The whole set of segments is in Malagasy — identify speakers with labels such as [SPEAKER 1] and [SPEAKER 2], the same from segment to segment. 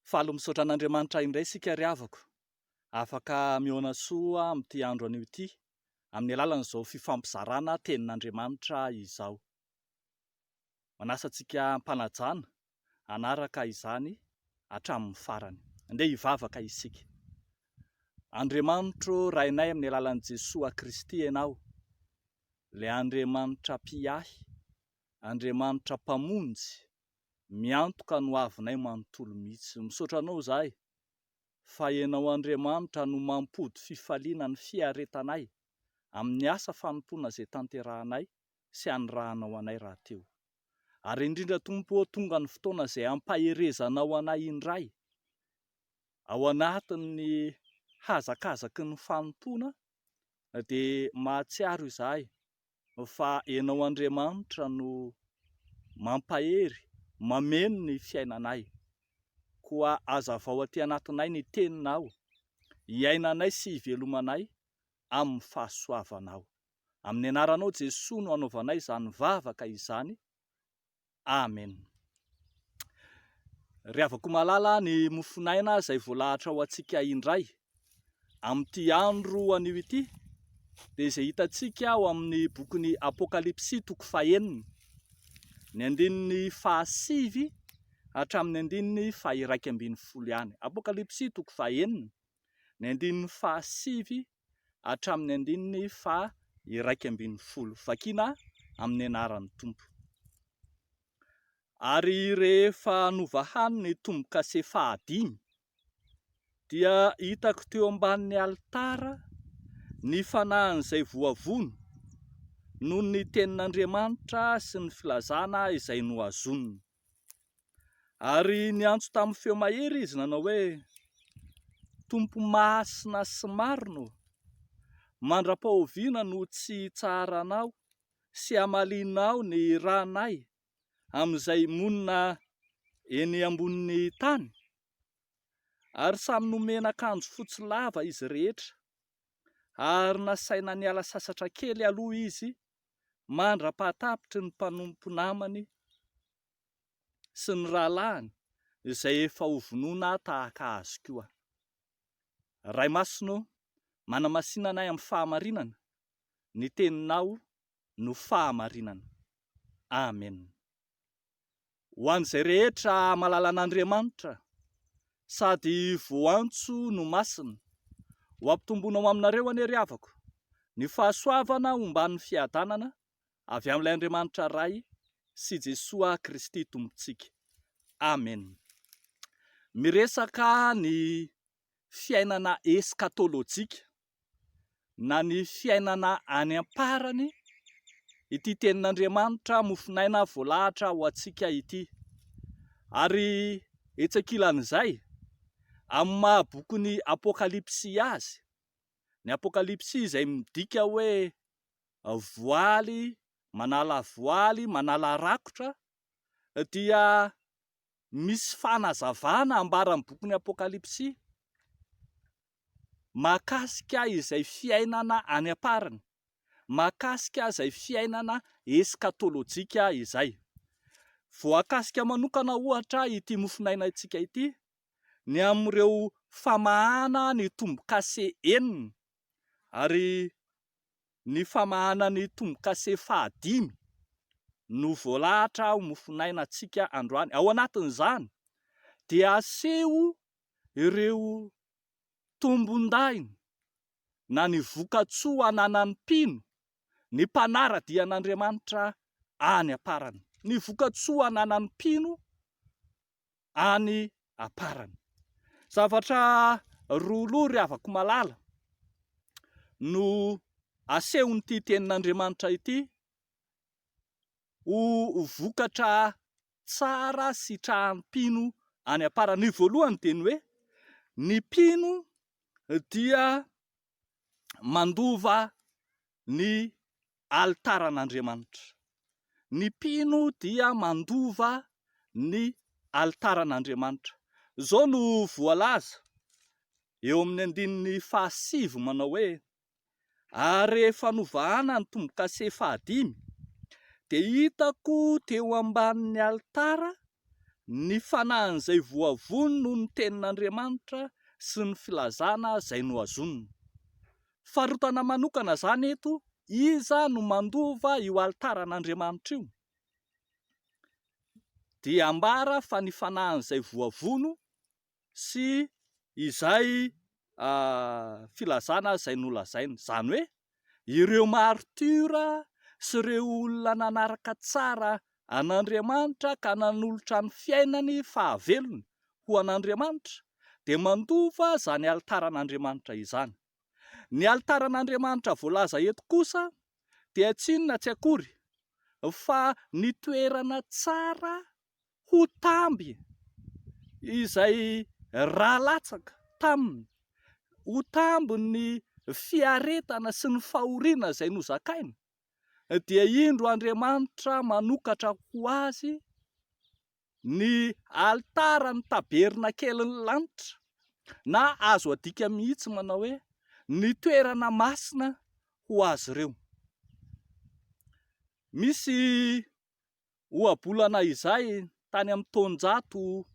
[SPEAKER 1] Falo misaotra an'Andriamanitra indray isika ry havako. Afaka mihaona soa amin'ity andro anio ity amin'ny alalan'izao fifampizarana tenin'Andriamanitra izao. Manasa antsika hampanajana hanaraka izany hatramin'ny farany. Andeha hivavaka isika. Andriamanitro rainay amin'ny alalan'i Jesoa Kristy ianao. Ilay Andriamanitra mpiahy, Andriamanitra mpamonjy, miantoka no avinay manontolo mihitsy. Misaotra anao izahay fa ianao Andriamanitra no mampody fifaliana ny fiaretanay amin'ny asa fanompoana izay tanterahanay sy hanirahanao anay rahateo. Ary indrindra Tompo, tonga ny fotoana izay hampaherezanao anay indray ao anatin'ny hazakazaky ny fanompoana, dia mahatsiaro izahay fa ianao Andriamanitra no mampahery, mameno ny fiainanay, koa hazavao aty anatinay ny teninao, hiainanay sy hivelomanay amin'ny fahasoavanao. Amin'ny anaranao Jesoa no anaovanay izany vavaka izany. Amen. Ry havako malala, ny mofonaina izay voalahatra ho antsika indray amin'ity andro anio ity dia izay hitantsika ao amin'ny bokin'ny Apokalipsy toko 9, ny andininy 9 hatramin'ny andininy 11 ihany. Apokalipsy toko 9, ny andininy 9 hatramin'ny andininy 11. Vakiana amin'ny anaran'ny Tompo. Ary rehefa novahany ny tombo-kase 5 dia hitako teo ambanin'ny alitara ny fanahin'izay voavono noho ny tenin'Andriamanitra sy ny filazana izay noazoniny. Ary niantso tamin'ny feo mahery izy nanao hoe: Tompo masina sy marina, mandra-pahoviana no tsy hitsaharanao sy hamalinao ny ranay amin'izay monina eny ambonin'ny tany. Ary samy nomena akanjo fotsy lava izy rehetra, ary nasaina niala sasatra kely aloha izy mandra-pahatapitry ny mpanompo namany sy ny rahalahiny izay efa hovonoina tahaka azy koa. Ray Masino, manamasinanay amin'ny fahamarinana, ny teninao no fahamarinana. Amen. Ho an'izay rehetra malala an'Andriamanitra sady voantso no masina, ho ampitomboinao aminareo anie ry havako ny fahasoavana homban'ny fiadanana avy amin'ilay Andriamanitra ray sy Jesoa Kristy Tompontsika. Amen. Miresaka ny fiainana eskatolojika na ny fiainana any amparany ity tenin'Andriamanitra mofonaina voalahatra ho antsika ity. Ary etsakilan'izay amin'ny mahabokin'ny Apokalipsy azy, ny Apokalipsy izay midika hoe voaly manala rakotra, dia misy fanazavana ambaran'ny bokin'ny Apokalipsy mahakasika izay fiainana any amparany, mahakasika izay fiainana eskatolojika izay. Voakasika manokana ohatra ity mofonainantsika ity ny amin'ireo famahana ny tombo-kase 9 ary ny famahana ny tombo-kase 5 no voalahatra ho mofonainantsika androany. Ao anatin'izany dia aseho ireo tombon-daina na ny voka-tsoa ananan'ny mpino, ny mpanaradian'Andriamanitra any amparany. Ny voka-tsoa ananan'ny mpino any amparany. Zavatra roa ry havako malala no asehon'ity tenin'Andriamanitra ity ho vokatra tsara sy trahan'ny mpino any amparany. Ny voalohany dia ny hoe ny mpino dia mandova ny alitaran'Andriamanitra. Ny mpino dia mandova ny alitaran'Andriamanitra. Izao no voalaza eo amin'ny andininy 7 manao hoe: ary rehefa novahana ny tombo-kase 5 dia hitako teo ambanin'ny alitara ny fanahyn'izay voavono no ny tenin'Andriamanitra sy ny filazana izay noazonina. Farotana manokana zany eto, iza no mandova io altaran'Andriamanitra io? Dia ambara fa ny fanahyn'izay voavono sy izay filazana izay nolazaina. Zany hoe ireo martyra sy ireo olona nanaraka tsara an'Andriamanitra ka nanolotra ny fiainany fahavelony ho an'Andriamanitra dia mandova zany altaran'Andriamanitra izany. Ny altaran'Andriamanitra voalaza eto kosa dia tsy inona tsy akory fa ny toerana tsara ho tamby izay rahalatsaka taminy, ho tamby ny fiaretana sy ny fahoriana izay nozakaina, dia indro Andriamanitra manokatra ho azy ny altarany taberna kelin'ny lanitra, na azo adika mihitsy manao hoe ny toerana masina ho azy ireo. Misy ohabolana izay tany amin'ny taonjato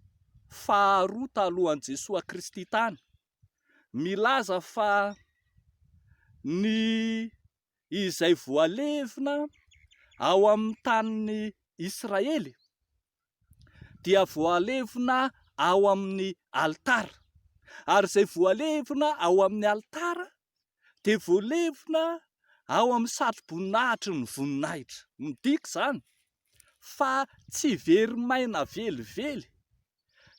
[SPEAKER 1] faharoa talohan'i Jesoa Kristy tany, milaza fa ny izay voalevina ao amin'ny tanin'ny Israely dia voalevina ao amin'ny altara, ary izay voalevina ao amin'ny altara dia voalevina ao amin'ny satro-boninahitry ny voninahitra. Midika zany fa tsy very maina velively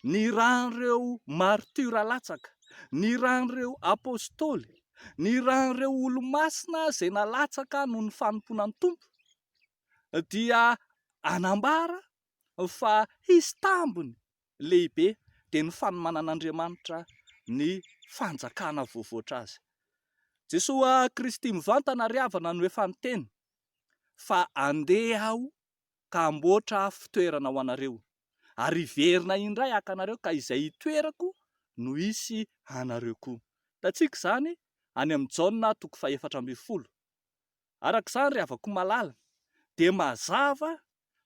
[SPEAKER 1] ny ran'ireo martyra latsaka, ny ran'ireo apôstôly, ny ran'ireo olo-masina izay nalatsaka noho ny fanompoana ny Tompo, dia anambara fa hisy tambiny lehibe dia ny fanomanan'Andriamanitra ny fanjakana voavoatra azy. Jesoa Kristy mivantana ry havana no efa niteny fa andeha aho ka amboatra fitoerana ho anareo, ary hiverina indray haka anareo ka izay hitoerako no hisy anareo koa. Hitantsika izany any amin'ny Jaona 4:12. Araka izany ry havako malala dia mazava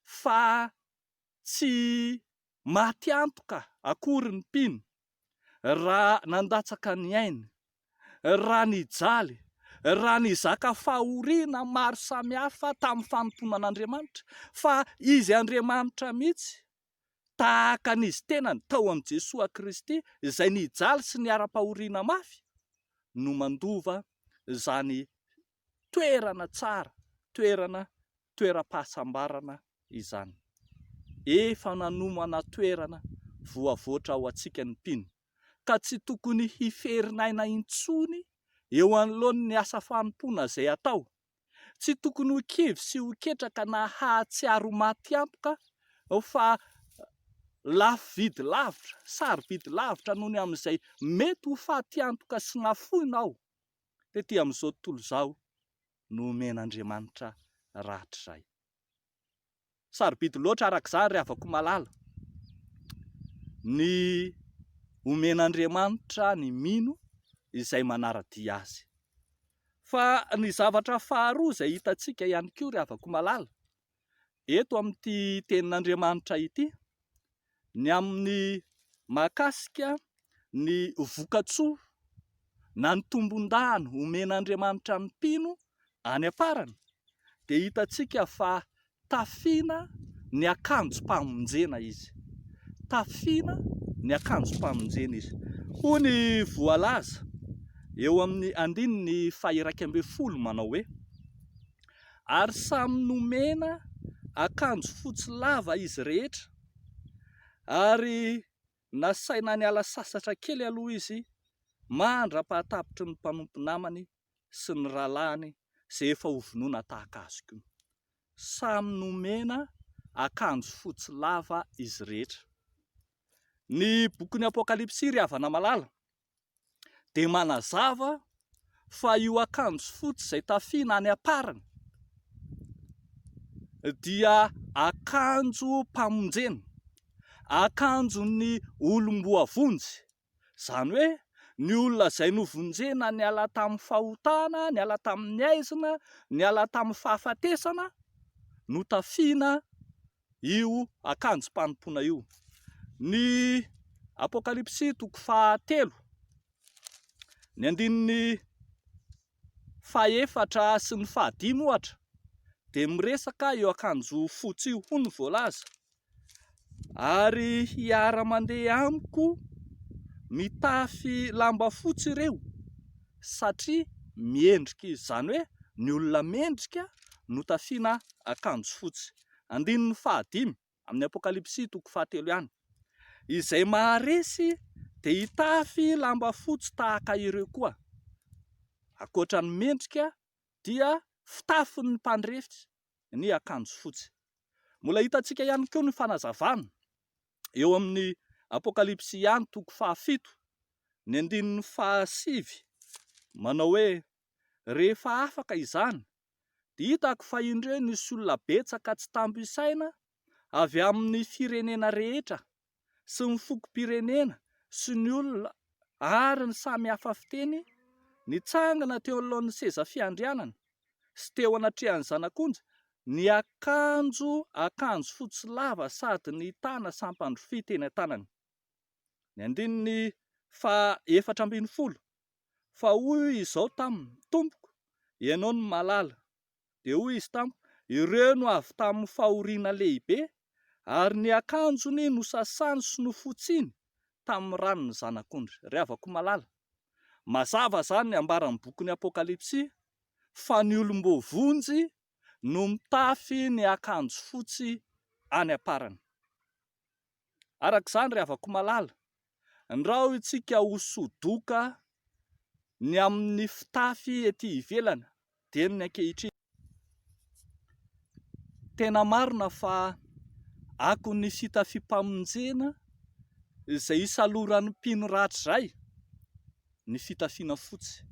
[SPEAKER 1] fa tsy maty antoka akory ny mpino raha nandatsaka ny ainy, raha nijaly, raha nizaka fahoriana maro samihafa tamin'ny fanompoana an'Andriamanitra, fa izy Andriamanitra mihitsy tahaka n'izy tenany tao amin'ny Jesoa Kristy izay nijaly sy niara-pahoriana mafy no mandova izany toerana tsara, toeram-pahasambarana izany. Efa nanomana toerana voavoatra ho antsika ny mpino, ka tsy tokony hiferinaina intsony eo anoloany ny asa fanompoana izay atao. Tsy tokony ho kivy sy ho ketraka na hahatsiaro maty antoka fa lafo vidy lavitra, sary vidy lavitra noho ny amin'izay mety ho faty antoka sy nafoina ao. Tetỳ amin'izao tontolo izao no omen'Andriamanitra ratra izay. Sarobidy loatra araka izany ry havako malala ny omen'Andriamanitra ny mino izay manara-dia azy. Fa ny zavatra faharoa izay hitantsika ihany koa ry havako malala eto amin'ity tenin'Andriamanitra ity, ny amin'ny mahakasika ny vokatsoa na ny tombon-dany omen'Andriamanitra ny mpino any aparany, dia hitantsika fa tafiana ny akanjo-pamonjena izy. Tafiana ny akanjo-pamonjena izy. Hoy ny voalaza eo amin'ny 2:1 manao hoe: ary samy nomena akanjo fotsy lava izy rehetra, ary nasaina niala sasatra kely aloha izy mandra-pahatapitry ny mpanompo namany sy ny rahalahiny izay efa hovonoina tahaka azy koa. Samy nomena akanjo fotsy lava izy rehetra. Ny bokin'ny Apokalipsy ry havana malala dia manazava fa io akanjo fotsy izay tafiana any aparany dia akanjo-pamonjena, akanjon'ny olom-boavonjy. Izany hoe ny olona izay novonjena niala tamin'ny fahotana, niala tamin'ny aizina, niala tamin'ny fahafatesana no tafiana io akanjo-panompoana io. Ny Apokalipsy toko 3, ny andininy 4 sy ny 5 ohatra, dia miresaka eo akanjo fotsy io hono voalaza. Ary hiara-mandeha amiko mitafy lamba fotsy ireo, satria miendrika izy, izany hoe ny olona mendrika no tafiana akanjo fotsy. Andininy 5 amin'ny Apokalipsy toko 3 ihany. Izay maharesy dia hitafy lamba fotsy tahaka ireo koa. Ankoatra ny mendrika dia fitafin'ny mpandrefitra ny akanjo fotsy. Mbola hitantsika ihany koa ny fanazavana eo amin'ny Apokalipsy ihany toko 7, ny andininy 7, manao hoe rehefa afaka izany dia hitako fa indreo nisy olona betsaka tsy tambo isaina avy amin'ny firenena rehetra sy ny fokom-pirenena sy ny olona ary ny samy hafa fiteny nitsangana teo alohan'ny seza fiandrianana sy teo anatrehan'ny zanak'onja ny akanjo fotsy lava sady ny tana sampandrofy teny an-tanany. Ny andininy 7, fa hoy izao taminy, tompoko, ianao no malala. Dia hoy izy tamiko, ireo no avy tamin'ny fahoriana lehibe ary ny akanjony nosasany sy nofotsiny tamin'ny ranon'ny zanak'ondry. Ry havako malala, mazava zany ny ambaran'ny bokin'ny Apokalipsy fa ny olom-bovonjy no mitafy ny akanjo fotsy any aparany. Arak'izany ry havako malala, raha isika hosodoka ny amin'ny fitafy ety ivelana dia ny ankehitriny, tena marina fa ako ny fitafiam-pamonjena izay isaloran'ny mpino ratra izay ny fitafiana fotsy.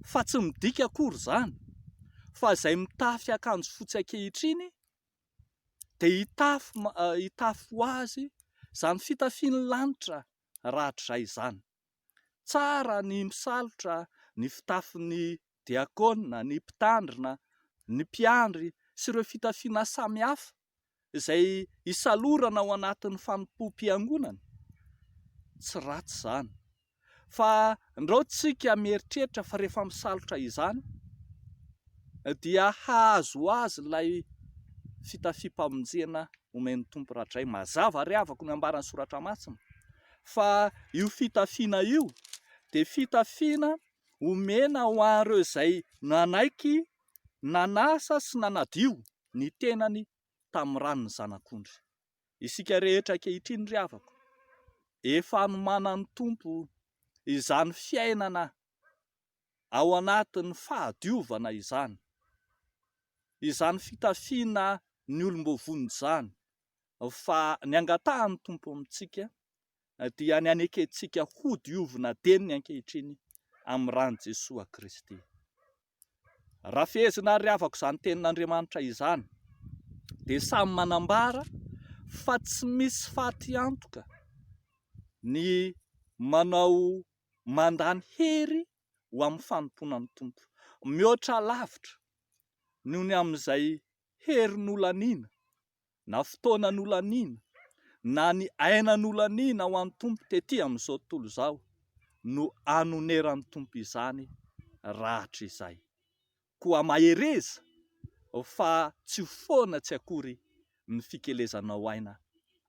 [SPEAKER 1] Fa tsy midika akory izany, fa izay mitafy akanjo fotsy ankehitriny dia hitafy ho azy izany fitafian'ny lanitra ratra izany. Tsara ny misalotra ny fitafin'ny diakona, ny mpitandrina, ny mpiandry sy ireo fitafiana samihafa izay isalorana ao anatin'ny fanompom-piangonana. Tsy ratsy izany, fa ndao tsika mieritreritra fa rehefa misalotra izany dia hahazo ho azy ilay fitafiam-pamonjena omen'ny tompo ratra izay. Mazava ry havako ny ambaran'ny soratra masina fa io fitafiana io dia fitafiana omena ho an'ireo izay nanaiky, nanasa sy nanadio ny tenany tamin'ny ranon'ny zanak'ondry. Isika rehetra ankehitriny ry havako, efa anomanan'ny tompo izany fiainana ao anatin'ny fahadiovana izany, izany fitafiana ny olom-bovony izany, fa ny angatahan'ny tompo amintsika dia ny anekentsika ho diovina deniny ankehitriny amin'ny ran'i Jesosy Kristy. Raha fehezina ry havako izany tenin'Andriamanitra izany dia samy manambara fa tsy misy faty antoka ny manao mandany hery ho amin'ny fanomponan'ny tompo. Mihoatra lavitra noho ny amin'izay herin'olaniana na fotoanan'olaniana na ny ainan'olaniana ho an'ny tompo tetỳ amin'izao tontolo izao no anoneran'ny tompo izany ratra izay. Koa mahereza fa tsy foana tsy akory ny fikelezanao aina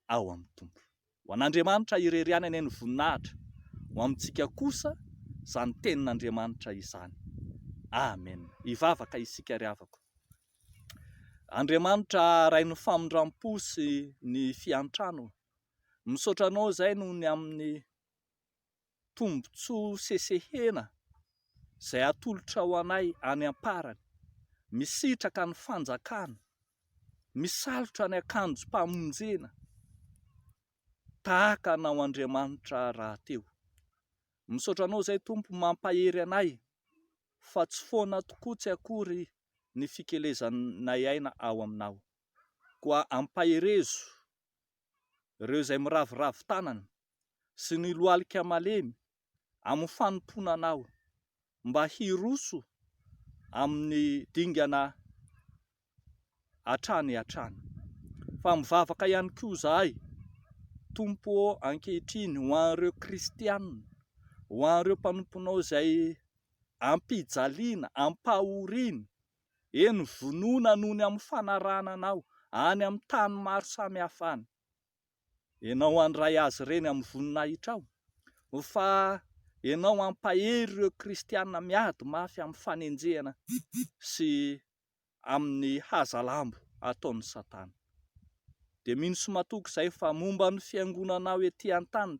[SPEAKER 1] ao amin'ny tompo. Ho an'Andriamanitra irerianany ny voninahitra, ho amintsika kosa izany tenin'Andriamanitra izany. Amen. Hivavaka isika ry havako. Andriamanitra ray ny famondram-po sy ny fiantrano, misaotra anao izay noho ny amin'ny tombotsoa sesehena izay atolotra ho anay any amparany, misitraka ny fanjakana, misalotra ny akanjom-pamonjena tahaka anao Andriamanitra rahateo. Misaotra anao izay tompo mampahery anay fa tsy foana tokoa tsy akory ny fikelezanay aina ao aminao, koa ampaherezo ireo izay miravoravo tanana sy ny lohalika malemy amin'ny fanomponanao mba hiroso amin'ny dingana hatrany hatrany. Fa mivavaka ihany koa izahay Tompo ankehitriny ho an'ireo kristianina, ho an'ireo mpanomponao izay ampijaliana, ampahoriana, eny vonoina noho ny amin'ny fanarahana anao any amin'ny tany maro samihafa any. Ianao handray azy ireny amin'ny voninahitra ao, fa ianao ampahery ireo kristianina miady mafy amin'ny fanenjehana sy amin'ny hazalambo ataon'ny Satana. Dia mino sy matoky izay fa momba ny fiangonanao etỳ an-tany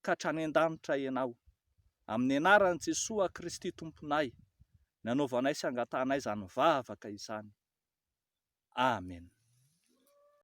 [SPEAKER 1] ka hatrany an-danitra ianao. Amin'ny anaran'i Jesosy Kristy Tomponay, ny anaovanay sy angatanay izany vavaka izany. Amen.